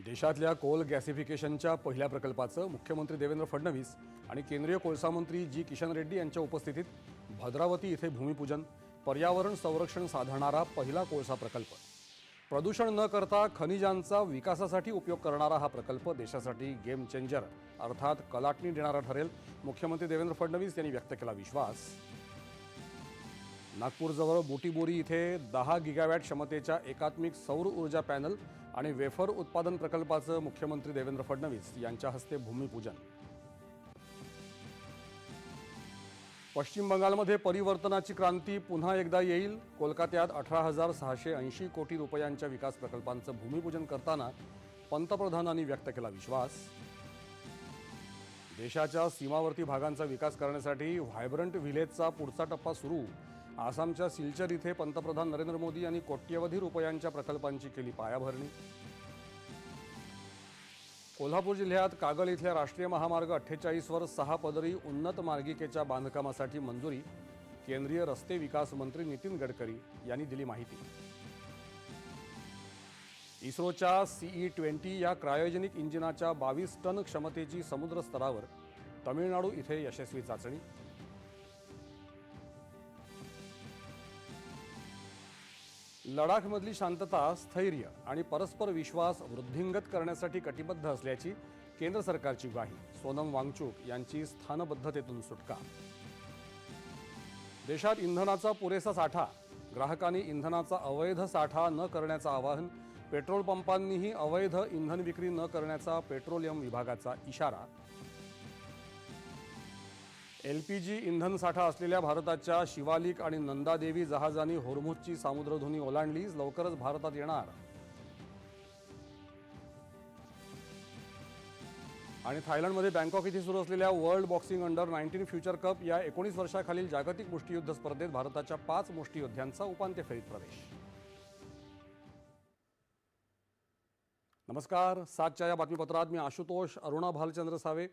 देशातल्या कोल गॅसिफिकेशनच्या पहिल्या प्रकल्पाचं मुख्यमंत्री देवेंद्र फडणवीस आणि केंद्रीय कोळसा मंत्री जी किशन रेड्डी यांच्या उपस्थितीत भद्रावती इथे भूमिपूजन. पर्यावरण संरक्षण साधणारा पहिला कोळसा प्रकल्प. प्रदूषण न करता खनिजांचा विकासासाठी उपयोग करणारा हा प्रकल्प देशासाठी गेम चेंजर अर्थात कलाटणी देणारा ठरेल. मुख्यमंत्री देवेंद्र फडणवीस यांनी व्यक्त केला विश्वास. नागपूरजवळ बुटीबोरी इथे 10 गिगावॅट क्षमतेच्या एकात्मिक सौर ऊर्जा पॅनल आणि वेफर उत्पादन प्रकल्पाचं मुख्यमंत्री देवेंद्र फडणवीस यांच्या हस्ते भूमिपूजन. पश्चिम बंगालमध्ये परिवर्तनाची क्रांती पुन्हा एकदा येईल. कोलकात्यात 18,680 कोटी रुपयांच्या विकास प्रकल्पांचं भूमिपूजन करताना पंतप्रधानांनी व्यक्त केला विश्वास. देशाच्या सीमावर्ती भागांचा विकास करण्यासाठी व्हायब्रंट व्हिलेजचा पुढचा टप्पा सुरू. आसामच्या सिलचर इथे पंतप्रधान नरेंद्र मोदी यांनी कोट्यवधी रुपयांच्या प्रकल्पांची केली पायाभरणी. कोल्हापूर जिल्ह्यात कागल इथल्या राष्ट्रीय महामार्ग 48 वर 6 पदरी उन्नत मार्गिकेच्या बांधकामासाठी मंजुरी. केंद्रीय रस्ते विकास मंत्री नितीन गडकरी यांनी दिली माहिती. इस्रोच्या CE-20 या क्रायोजेनिक इंजिनाच्या 22 टन क्षमतेची समुद्र स्तरावर तमिळनाडू इथे यशस्वी चाचणी. लडाखमधली शांतता, स्थैर्य आणि परस्पर विश्वास वृद्धिंगत करण्यासाठी कटिबद्ध असल्याची केंद्र सरकारची ग्वाही. सोनम वांगचुक यांची स्थानबद्धतेतून सुटका. देशात इंधनाचा पुरेसा साठा. ग्राहकांनी इंधनाचा अवैध साठा न करण्याचं आवाहन. पेट्रोल पंपांनीही अवैध इंधन विक्री न करण्याचा पेट्रोलियम विभागाचा इशारा. LPG इंधन साठा असलेल्या भारताच्या शिवालिक आणि नंदादेवी जहाजांनी होर्मुझची सामुद्रधुनी ओलांडली. लवकरच भारतात येणार. आणि थायलंडमध्ये बँकॉक इथे सुरू असलेल्या world boxing under 19 future cup या 19 वर्षाखालील जागतिक मुष्टियुद्ध स्पर्धेत भारताच्या 5 मुष्टियोद्ध्यांचा उपांत्य फेरीत प्रवेश. नमस्कार. 7च्या या बातमीपत्रात मी आशुतोष. अरुणा भालचंद्र सावे.